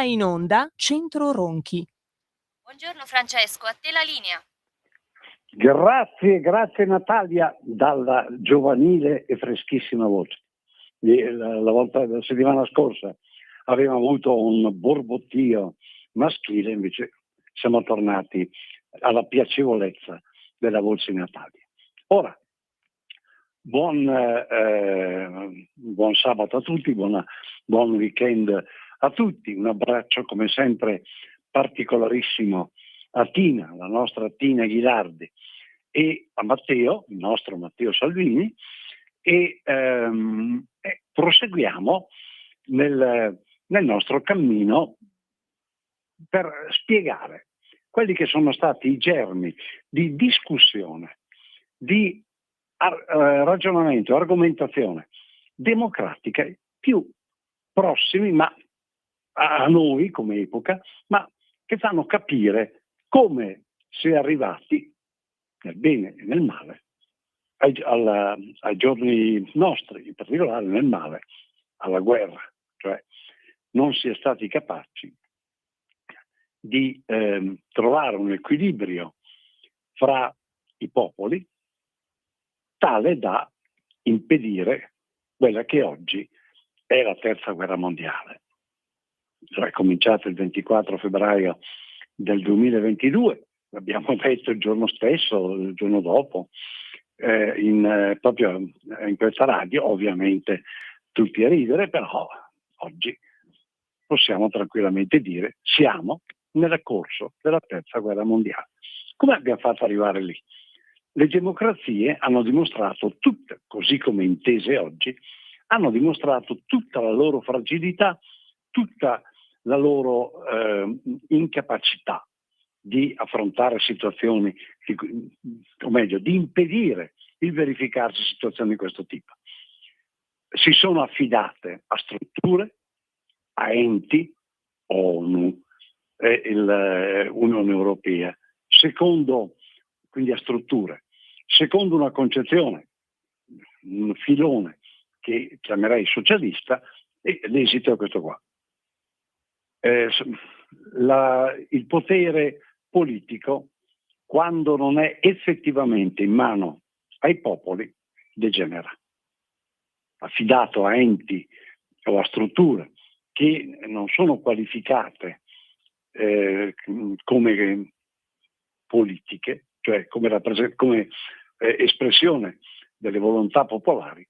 In onda Centro Ronchi. Buongiorno Francesco, a te la linea. Grazie Natalia, dalla giovanile e freschissima voce. La settimana scorsa avevamo avuto un borbottio maschile, invece siamo tornati alla piacevolezza della voce Natalia. Ora, buon sabato a tutti, buon weekend a tutti, un abbraccio come sempre particolarissimo a Tina, la nostra Tina Ghilardi, e a Matteo, il nostro Matteo Salvini, e proseguiamo nel nostro cammino per spiegare quelli che sono stati i germi di discussione, di ragionamento, argomentazione democratica più prossimi ma a noi come epoca, ma che fanno capire come si è arrivati nel bene e nel male ai giorni nostri, in particolare nel male, alla guerra, cioè non si è stati capaci di trovare un equilibrio fra i popoli tale da impedire quella che oggi è la terza guerra mondiale. È cominciato il 24 febbraio del 2022, l'abbiamo detto il giorno stesso, il giorno dopo, proprio in questa radio, ovviamente tutti a ridere, però oggi possiamo tranquillamente dire siamo nel corso della terza guerra mondiale. Come abbiamo fatto ad arrivare lì? Le democrazie hanno dimostrato tutte, così come intese oggi, hanno dimostrato tutta la loro fragilità, tutta la loro incapacità di affrontare situazioni, o meglio, di impedire il verificarsi di situazioni di questo tipo. Si sono affidate a strutture, a enti, ONU, l'Unione Europea, quindi a strutture, secondo una concezione, un filone che chiamerei socialista, e l'esito è questo qua. Il potere politico, quando non è effettivamente in mano ai popoli, degenera. Affidato a enti o a strutture che non sono qualificate come politiche, cioè come espressione delle volontà popolari,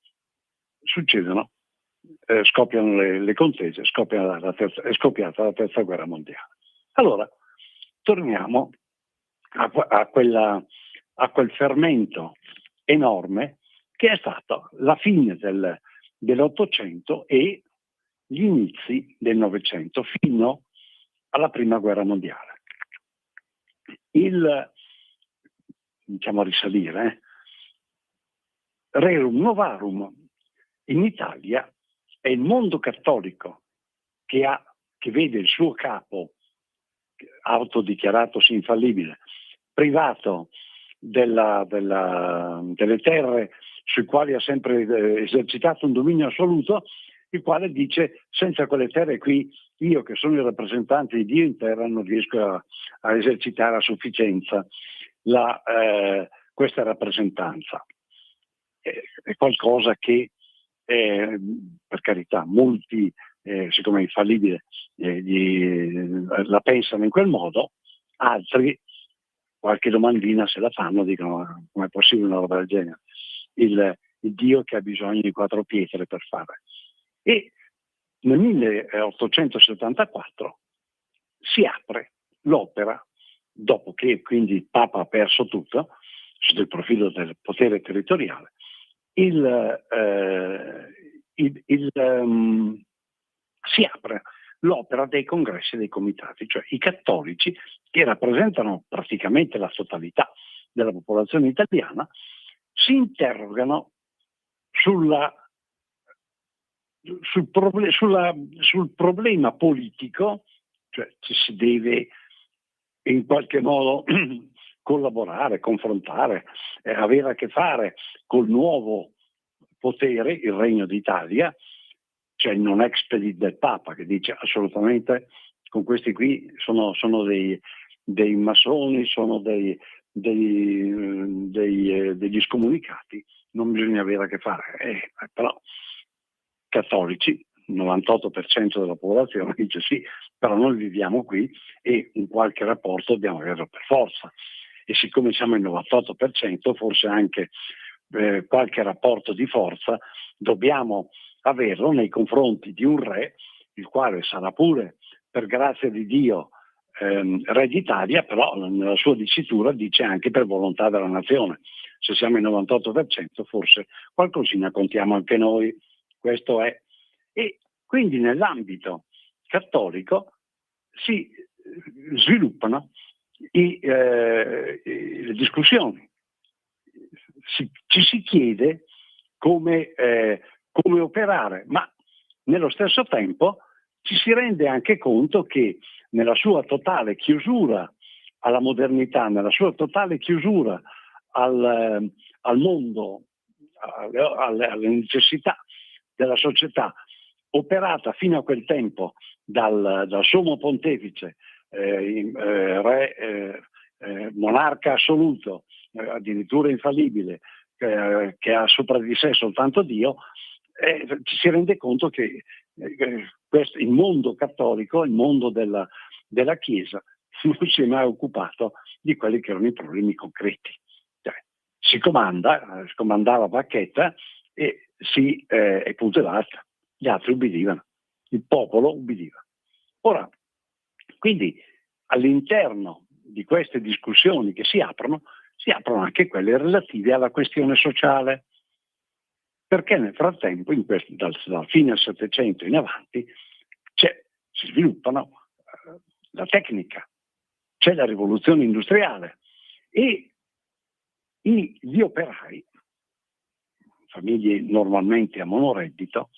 scoppiano le contese, è scoppiata la terza guerra mondiale. Allora, torniamo a quel fermento enorme che è stato la fine dell'Ottocento e gli inizi del Novecento fino alla prima guerra mondiale. Risalire, Rerum Novarum in Italia è il mondo cattolico che vede il suo capo autodichiaratosi infallibile, privato delle terre sui quali ha sempre esercitato un dominio assoluto, il quale dice: senza quelle terre qui, io che sono il rappresentante di Dio in terra non riesco a esercitare a sufficienza questa rappresentanza. È qualcosa che, per carità, molti, siccome è infallibile, la pensano in quel modo, altri qualche domandina se la fanno, dicono: come è possibile una roba del genere? Il Dio che ha bisogno di 4 pietre per fare. E nel 1874 si apre l'opera, dopo che quindi il Papa ha perso tutto sotto il profilo del potere territoriale, si apre l'opera dei congressi e dei comitati, cioè i cattolici, che rappresentano praticamente la totalità della popolazione italiana, si interrogano sul problema politico, cioè se si deve in qualche modo collaborare, confrontare, avere a che fare col nuovo potere, il Regno d'Italia, cioè il non expedit del Papa, che dice assolutamente con questi qui sono dei massoni, sono degli scomunicati, non bisogna avere a che fare. Però cattolici, il 98% della popolazione dice sì, però noi viviamo qui e un qualche rapporto dobbiamo averlo per forza. E siccome siamo il 98%, forse anche qualche rapporto di forza dobbiamo averlo nei confronti di un re, il quale sarà pure, per grazia di Dio, re d'Italia, però nella sua dicitura dice anche per volontà della nazione. Se siamo il 98%, forse qualcosina contiamo anche noi. Questo è. E quindi nell'ambito cattolico si sviluppano le discussioni. Ci si chiede come operare, ma nello stesso tempo ci si rende anche conto che nella sua totale chiusura alla modernità, nella sua totale chiusura al mondo, alle necessità della società, operata fino a quel tempo dal sommo pontefice, monarca assoluto, addirittura infallibile, che ha sopra di sé soltanto Dio, ci si rende conto che il mondo cattolico, il mondo della Chiesa, non si è mai occupato di quelli che erano i problemi concreti. Cioè, si comandava Bacchetta e punto e basta. Gli altri ubbidivano, il popolo ubbidiva. Ora, quindi all'interno di queste discussioni che si aprono anche quelle relative alla questione sociale, perché nel frattempo, dal fine del Settecento in avanti, si sviluppano la tecnica, c'è la rivoluzione industriale e gli operai, famiglie normalmente a monoreddito,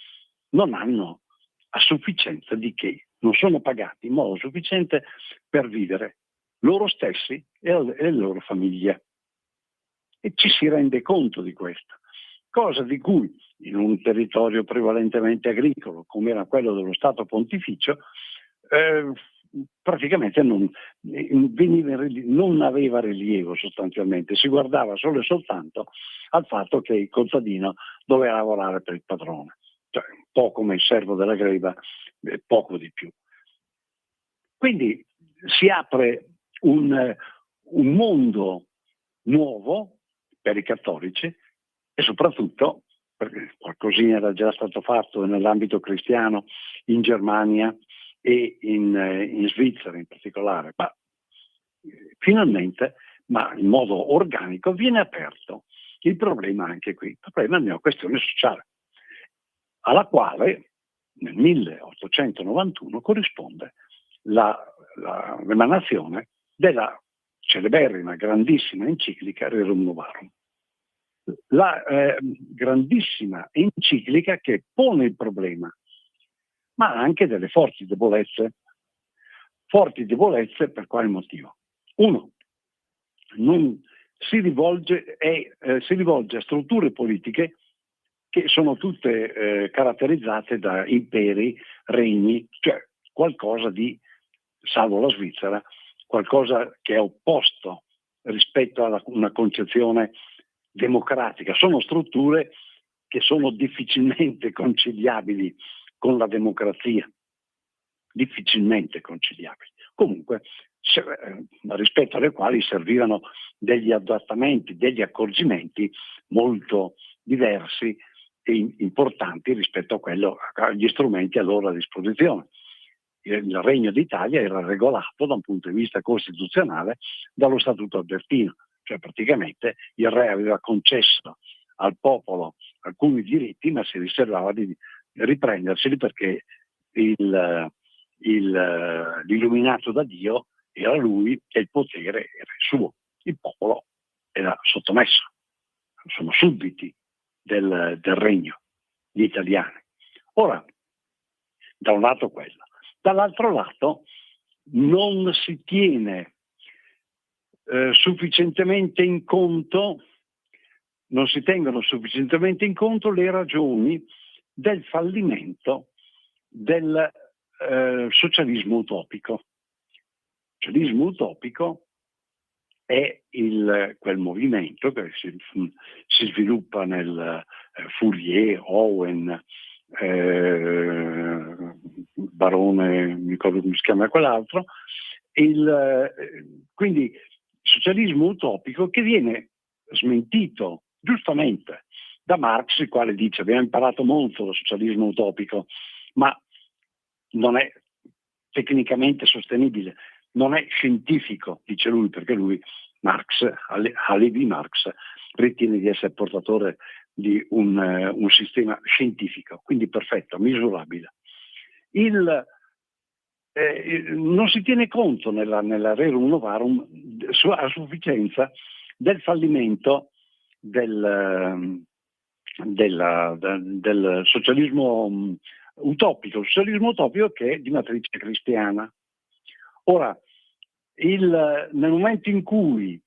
non hanno a sufficienza di che, non sono pagati in modo sufficiente per vivere loro stessi e le loro famiglie. E ci si rende conto di questo, cosa di cui in un territorio prevalentemente agricolo come era quello dello Stato Pontificio praticamente non aveva rilievo sostanzialmente, si guardava solo e soltanto al fatto che il contadino doveva lavorare per il padrone, cioè un po' come il servo della greva, poco di più. Quindi si apre un mondo nuovo per i cattolici e soprattutto, perché qualcosina era già stato fatto nell'ambito cristiano in Germania e in Svizzera in particolare, ma finalmente, ma in modo organico, viene aperto il problema anche qui, il problema è una questione sociale, alla quale nel 1891 corrisponde l'emanazione della celeberrima, grandissima enciclica Rerum Novarum. La grandissima enciclica che pone il problema, ma anche delle forti debolezze. Forti debolezze per quale motivo? Uno, si rivolge a strutture politiche che sono tutte caratterizzate da imperi, regni, cioè qualcosa di, salvo la Svizzera, qualcosa che è opposto rispetto a una concezione democratica. Sono strutture che sono difficilmente conciliabili con la democrazia, difficilmente conciliabili. Comunque, rispetto alle quali servivano degli adattamenti, degli accorgimenti molto diversi e importanti rispetto agli strumenti a loro a disposizione. Il Regno d'Italia era regolato da un punto di vista costituzionale dallo Statuto Albertino, cioè praticamente il re aveva concesso al popolo alcuni diritti, ma si riservava di riprenderseli perché l'illuminato da Dio era lui e il potere era suo. Il popolo era sottomesso, sono sudditi del regno, gli italiani. Ora, da un lato quello. Dall'altro lato non si tiene sufficientemente in conto, non si tengono sufficientemente in conto le ragioni del fallimento del socialismo utopico. Il socialismo utopico è quel movimento che si sviluppa nel Fourier, Owen, Barone, mi ricordo come si chiama quell'altro, quindi socialismo utopico che viene smentito giustamente da Marx, il quale dice: abbiamo imparato molto lo socialismo utopico, ma non è tecnicamente sostenibile, non è scientifico, dice lui, perché lui, Marx, Levi Marx, ritiene di essere portatore di un sistema scientifico, quindi perfetto, misurabile. Non si tiene conto nella Rerum Novarum a sufficienza del fallimento del socialismo utopico, che è di matrice cristiana. Ora, nel momento in cui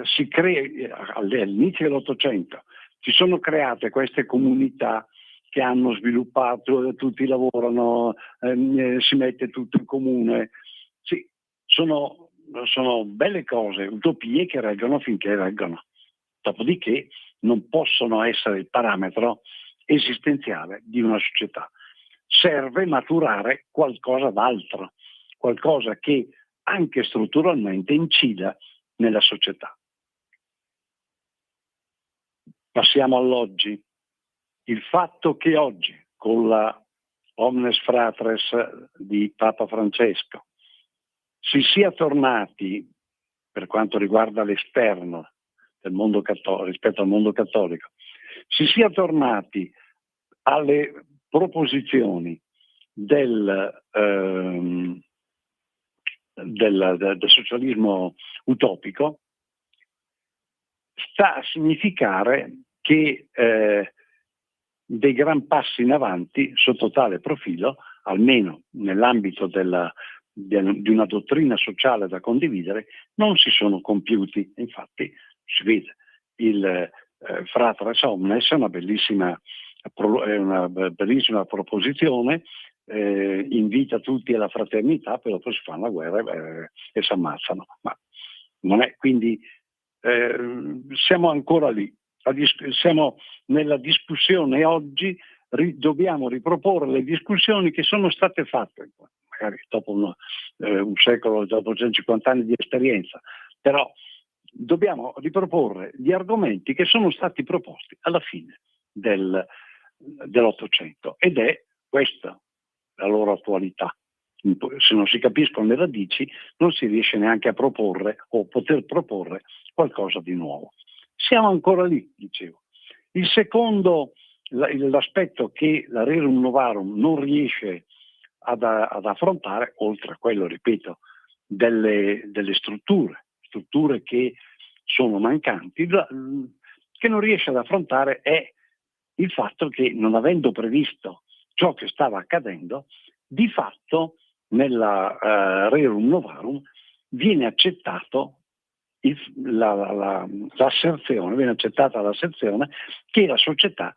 si crea, all'inizio dell'Ottocento, si sono create queste comunità che hanno sviluppato, tutti lavorano, si mette tutto in comune. Sì, sono belle cose, utopie che reggono finché reggono. Dopodiché non possono essere il parametro esistenziale di una società. Serve maturare qualcosa d'altro, qualcosa che anche strutturalmente incida nella società. Passiamo all'oggi. Il fatto che oggi, con la Omnes Fratres di Papa Francesco, si sia tornati, per quanto riguarda l'esterno del mondo cattolico, rispetto al mondo cattolico, si sia tornati alle proposizioni del socialismo utopico, sta a significare che dei gran passi in avanti sotto tale profilo, almeno nell'ambito di una dottrina sociale da condividere, non si sono compiuti. Infatti si vede il Fratres Omnes è una bellissima proposizione, invita tutti alla fraternità, poi dopo si fanno la guerra e si ammazzano. Ma non è, quindi siamo ancora lì, siamo nella discussione oggi, dobbiamo riproporre le discussioni che sono state fatte, magari dopo un secolo, dopo 150 anni di esperienza, però dobbiamo riproporre gli argomenti che sono stati proposti alla fine dell'Ottocento, ed è questa la loro attualità. Se non si capiscono le radici non si riesce neanche a proporre o poter proporre qualcosa di nuovo. Siamo ancora lì, dicevo. Il secondo, l'aspetto che la Rerum Novarum non riesce ad affrontare, oltre a quello, ripeto, delle strutture che sono mancanti, che non riesce ad affrontare è il fatto che, non avendo previsto ciò che stava accadendo, di fatto nella Rerum Novarum viene accettato viene accettata l'asserzione che la società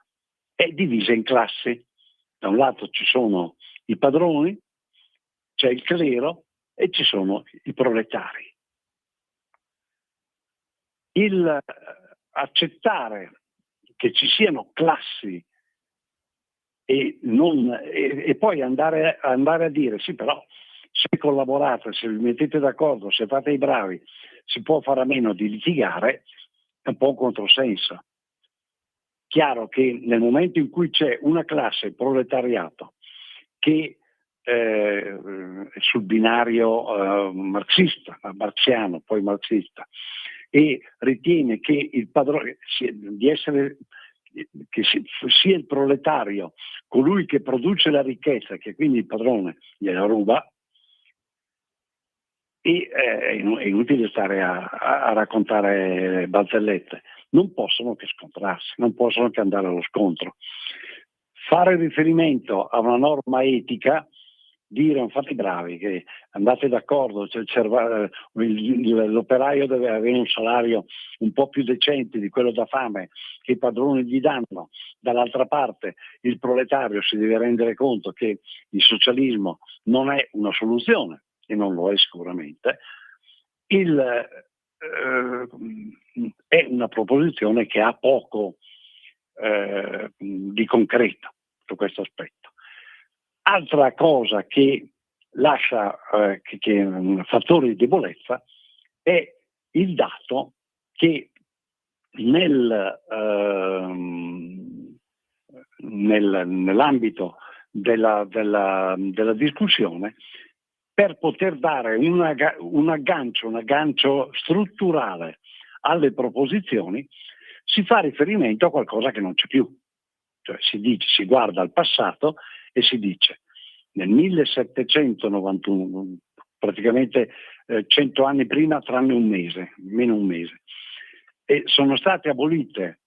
è divisa in classi. Da un lato ci sono i padroni, c'è il clero e ci sono i proletari. Accettare che ci siano classi e poi andare a dire sì, però se collaborate, se vi mettete d'accordo, se fate i bravi, si può fare a meno di litigare, è un po' un controsenso. Chiaro che nel momento in cui c'è una classe, il proletariato, che è sul binario marxiano, poi marxista, e ritiene che il padrone che sia il proletario colui che produce la ricchezza, che quindi il padrone gliela ruba, e è inutile stare a raccontare barzellette. Non possono che scontrarsi, non possono che andare allo scontro. Fare riferimento a una norma etica dire fate i bravi, che andate d'accordo, l'operaio deve avere un salario un po' più decente di quello da fame che i padroni gli danno, dall'altra parte il proletario si deve rendere conto che il socialismo non è una soluzione, e non lo è sicuramente, è una proposizione che ha poco di concreto su questo aspetto. Altra cosa che lascia che è un fattore di debolezza è il dato che nell'ambito della discussione, per poter dare un aggancio strutturale alle proposizioni, si fa riferimento a qualcosa che non c'è più. Cioè si guarda al passato e si dice nel 1791, praticamente 100 anni prima, tranne un mese, meno un mese, e sono state abolite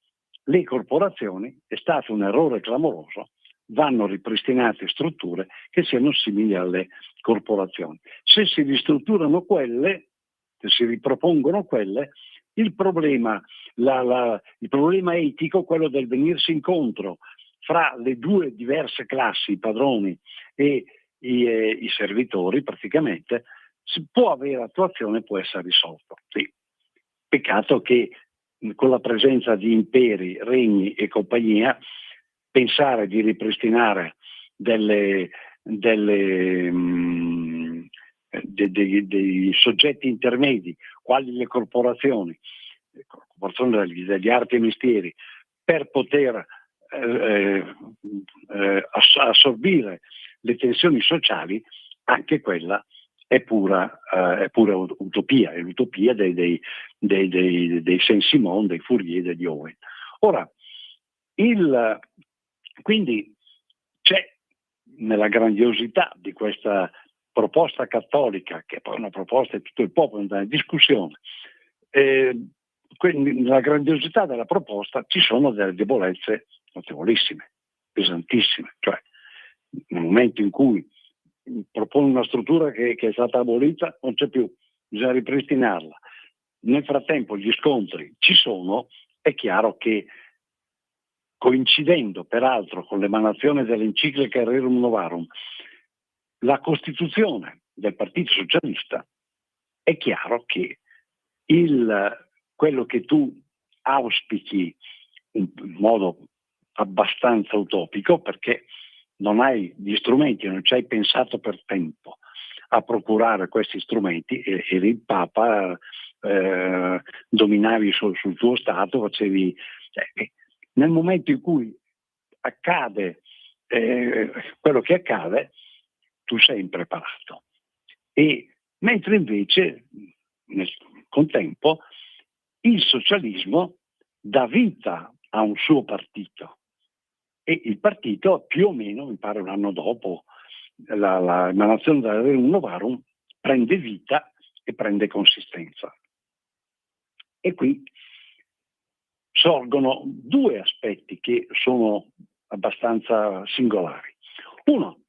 le corporazioni, è stato un errore clamoroso, vanno ripristinate strutture che siano simili alle corporazioni. Se si ristrutturano quelle, se si ripropongono quelle, il problema etico, quello del venirsi incontro fra le due diverse classi, i padroni e i servitori, praticamente, si può avere attuazione, può essere risolto. Sì. Peccato che con la presenza di imperi, regni e compagnia, pensare di ripristinare dei soggetti intermedi, quali le corporazioni degli arti e mestieri, per poter assorbire le tensioni sociali, anche quella è pura utopia, è l'utopia dei Saint-Simon, dei Fourier, degli Owen. Ora, quindi c'è nella grandiosità di questa proposta cattolica, che è poi una proposta di tutto il popolo, una discussione, nella grandiosità della proposta ci sono delle debolezze notevolissime, pesantissime, cioè nel momento in cui propone una struttura che è stata abolita, non c'è più, bisogna ripristinarla. Nel frattempo gli scontri ci sono, è chiaro che, coincidendo peraltro con l'emanazione dell'enciclica Rerum Novarum, la costituzione del Partito Socialista, è chiaro che quello che tu auspichi in modo abbastanza utopico, perché non hai gli strumenti, non ci hai pensato per tempo a procurare questi strumenti, eri il Papa, dominavi sul tuo Stato, facevi... nel momento in cui accade quello che accade, tu sei impreparato. E mentre invece, nel contempo, il socialismo dà vita a un suo partito, e il partito più o meno, mi pare un anno dopo l'emanazione della Rerum Novarum, prende vita e prende consistenza. E qui sorgono due aspetti che sono abbastanza singolari. Uno,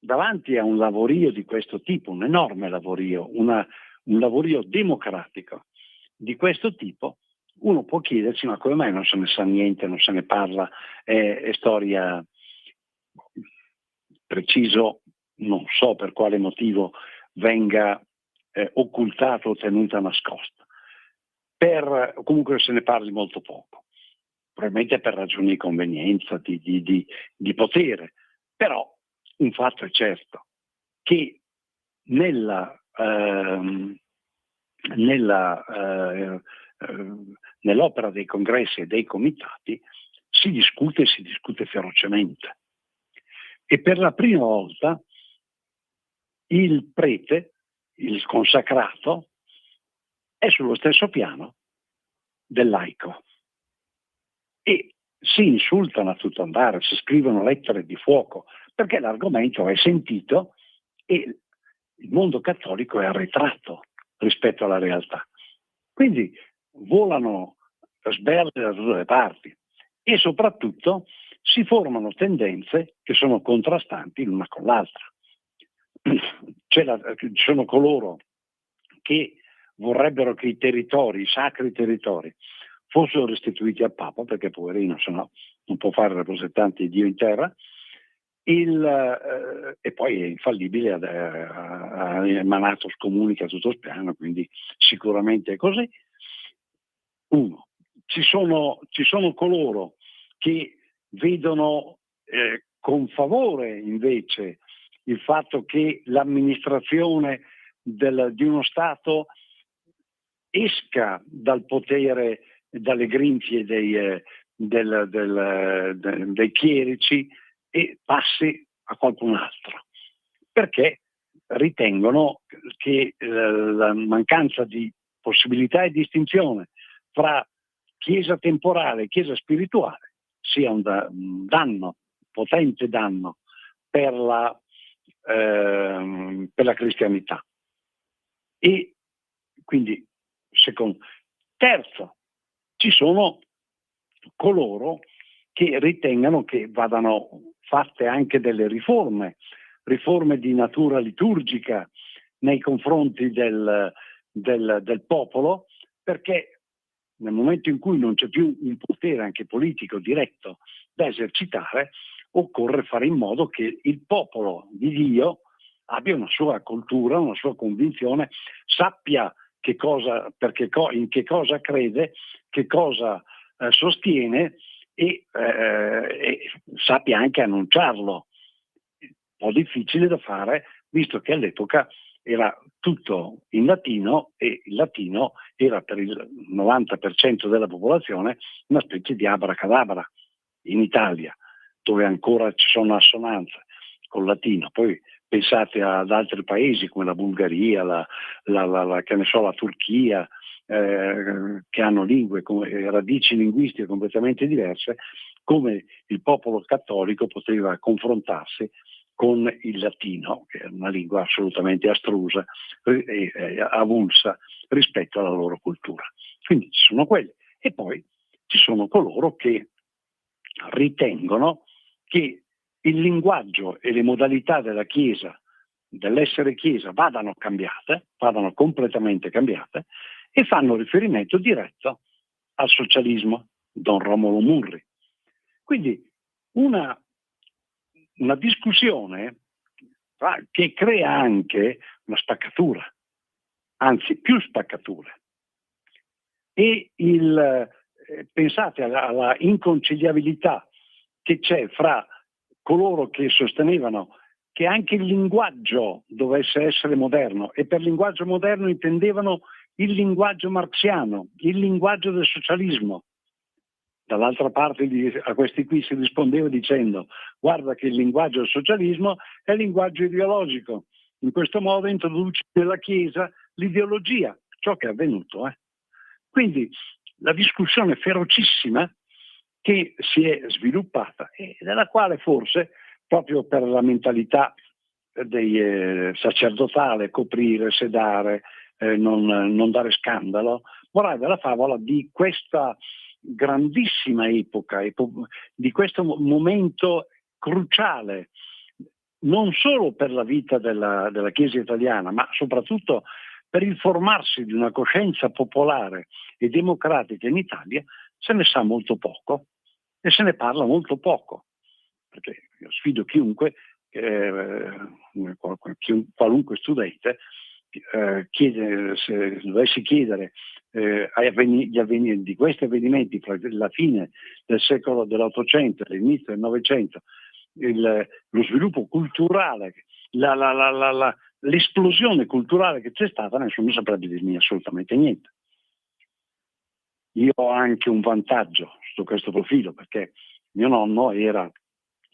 davanti a un lavorio di questo tipo, un enorme lavorio, un lavorio democratico di questo tipo, uno può chiedersi: ma come mai non se ne sa niente, non se ne parla, è storia, preciso, non so per quale motivo venga occultata o tenuta nascosta. Comunque se ne parli molto poco, probabilmente per ragioni di convenienza, di potere, però un fatto è certo, che nell'opera dei congressi e dei comitati si discute ferocemente, e per la prima volta il prete, il consacrato, è sullo stesso piano del laico, e si insultano a tutto andare, si scrivono lettere di fuoco, perché l'argomento è sentito e il mondo cattolico è arretrato rispetto alla realtà. Quindi volano sberle da tutte le parti, e soprattutto si formano tendenze che sono contrastanti l'una con l'altra. Ci sono coloro che vorrebbero che i territori, i sacri territori, fossero restituiti al Papa, perché poverino, se no non può fare rappresentante di Dio in terra, e poi è infallibile, ha emanato scomunica a tutto spiano, quindi sicuramente è così. Uno, ci sono coloro che vedono con favore invece il fatto che l'amministrazione di uno Stato esca dal potere, dalle grinfie dei chierici e passi a qualcun altro, perché ritengono che la mancanza di possibilità e distinzione fra chiesa temporale e chiesa spirituale sia un danno, potente danno per la cristianità. E quindi, terzo, ci sono coloro che ritengano che vadano fatte anche delle riforme di natura liturgica nei confronti del popolo, perché nel momento in cui non c'è più un potere anche politico diretto da esercitare, occorre fare in modo che il popolo di Dio abbia una sua cultura, una sua convinzione, sappia in che cosa crede, che cosa sostiene e sappia anche annunciarlo. Un po' difficile da fare, visto che all'epoca era tutto in latino e il latino era per il 90% della popolazione una specie di abracadabra in Italia, dove ancora ci sono assonanze col latino. Poi pensate ad altri paesi come la Bulgaria, che ne so, la Turchia, che hanno lingue, radici linguistiche completamente diverse, come il popolo cattolico poteva confrontarsi con il latino, che è una lingua assolutamente astrusa e avulsa rispetto alla loro cultura. Quindi ci sono quelli. E poi ci sono coloro che ritengono che il linguaggio e le modalità della Chiesa, dell'essere Chiesa, vadano completamente cambiate, e fanno riferimento diretto al socialismo, Don Romolo Murri. Quindi una discussione che crea anche una spaccatura, anzi più spaccature. E pensate alla inconciliabilità che c'è fra coloro che sostenevano che anche il linguaggio dovesse essere moderno, e per linguaggio moderno intendevano il linguaggio marxiano, il linguaggio del socialismo. Dall'altra parte a questi qui si rispondeva dicendo: guarda che il linguaggio del socialismo è il linguaggio ideologico, in questo modo introduce nella Chiesa l'ideologia, ciò che è avvenuto. Quindi la discussione ferocissima che si è sviluppata e della quale forse, proprio per la mentalità sacerdotale, coprire, sedare, non dare scandalo, vorrebbe la favola di questa grandissima epoca, di questo momento cruciale, non solo per la vita della Chiesa italiana, ma soprattutto per il formarsi di una coscienza popolare e democratica in Italia. Se ne sa molto poco e se ne parla molto poco, perché io sfido chiunque, qualunque studente, se dovessi chiedere di questi avvenimenti fra la fine del secolo dell'Ottocento e l'inizio del Novecento, lo sviluppo culturale, l'esplosione culturale che c'è stata, nessuno saprebbe dirmi assolutamente niente. Io ho anche un vantaggio su questo profilo, perché mio nonno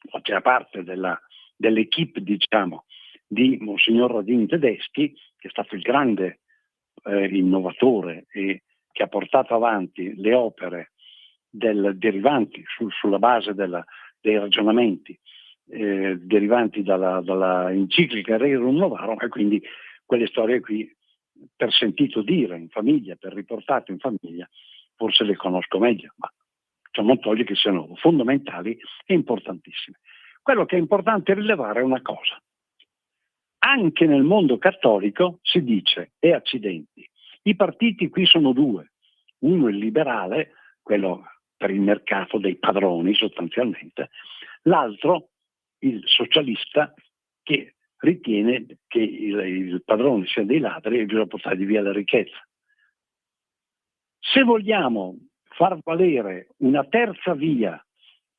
faceva parte dell'equipe, diciamo, di Monsignor Radin Tedeschi, che è stato il grande innovatore e che ha portato avanti le opere derivanti sulla base dei ragionamenti derivanti dalla enciclica Rerum Novarum, e quindi quelle storie qui, per sentito dire in famiglia, per riportato in famiglia, forse le conosco meglio, ma Ciò non toglie che siano fondamentali e importantissime. Quello che è importante rilevare è una cosa. Anche nel mondo cattolico si dice, e accidenti, i partiti qui sono due. Uno il liberale, quello per il mercato dei padroni sostanzialmente, l'altro il socialista che ritiene che il padrone sia dei ladri e bisogna portargli via la ricchezza. Se vogliamo far valere una terza via,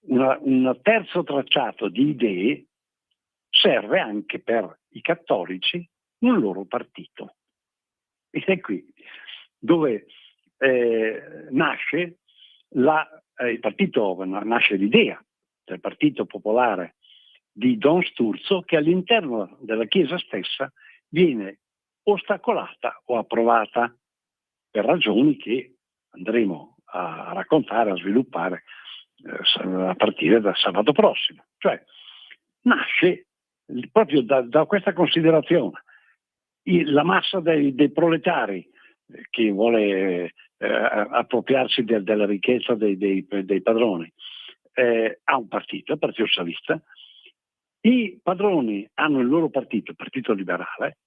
un terzo tracciato di idee, serve anche per i cattolici un loro partito. Ed è qui dove nasce il partito, nasce l'idea del Partito Popolare di Don Sturzo, che all'interno della Chiesa stessa viene ostacolata o approvata per ragioni che andremo a raccontare, a sviluppare a partire da sabato prossimo. Cioè, nasce proprio da questa considerazione. La massa dei proletari che vuole appropriarsi della ricchezza dei padroni ha un partito, il Partito Socialista. I padroni hanno il loro partito, il Partito Liberale,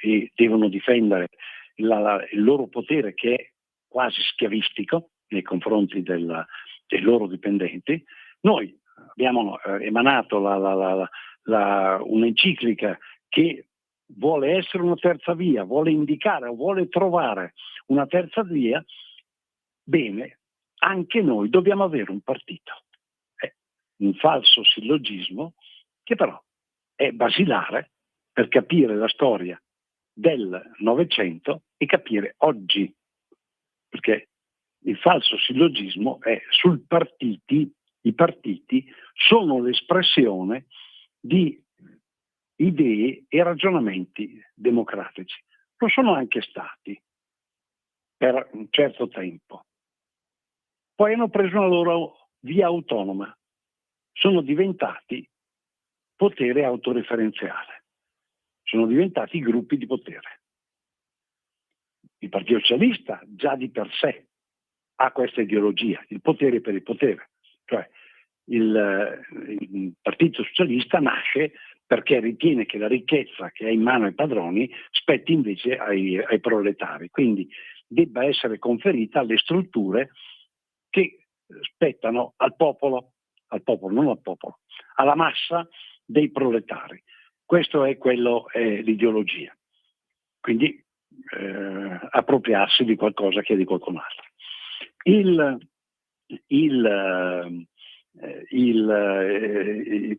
e devono difendere il loro potere, che è quasi schiavistico nei confronti dei loro dipendenti. Noi abbiamo emanato un'enciclica che vuole essere una terza via, vuole indicare o vuole trovare una terza via. Bene, anche noi dobbiamo avere un partito. È un falso sillogismo che però è basilare per capire la storia del Novecento e capire oggi, perché il falso sillogismo è sul partiti. I partiti sono l'espressione di idee e ragionamenti democratici. Lo sono anche stati per un certo tempo. Poi hanno preso una loro via autonoma, sono diventati potere autoreferenziale, sono diventati gruppi di potere. Il Partito Socialista già di per sé ha questa ideologia, il potere per il potere, cioè il Partito Socialista nasce perché ritiene che la ricchezza che è in mano ai padroni spetti invece ai proletari, quindi debba essere conferita alle strutture che spettano al popolo, non al popolo, alla massa dei proletari. Questo è l'ideologia. Quindi appropriarsi di qualcosa che è di qualcun altro. Il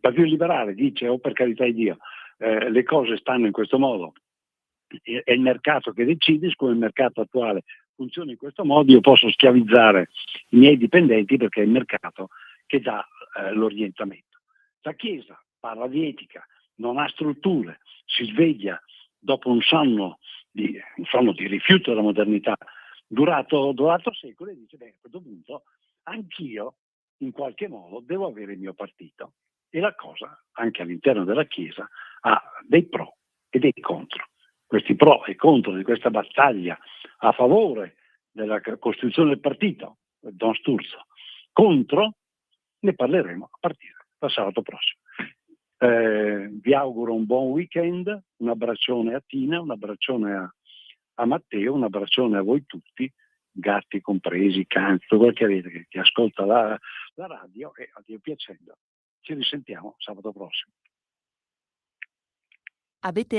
Partito Liberale dice, oh per carità di Dio, le cose stanno in questo modo, è il mercato che decide, siccome il mercato attuale funziona in questo modo, io posso schiavizzare i miei dipendenti perché è il mercato che dà l'orientamento. La Chiesa parla di etica, non ha strutture, si sveglia dopo un sonno di rifiuto della modernità durato secoli e dice, beh, a questo punto anch'io in qualche modo devo avere il mio partito. E la cosa, anche all'interno della Chiesa, ha dei pro e dei contro. Questi pro e contro di questa battaglia a favore della costituzione del partito, Don Sturzo, contro, ne parleremo a partire dal sabato prossimo. Vi auguro un buon weekend, un abbraccione a Tina, un abbraccione a Matteo, un abbraccione a voi tutti, gatti compresi, cani, tutto quel che avete che ascolta la radio, e a Dio piacendo ci risentiamo sabato prossimo. Avete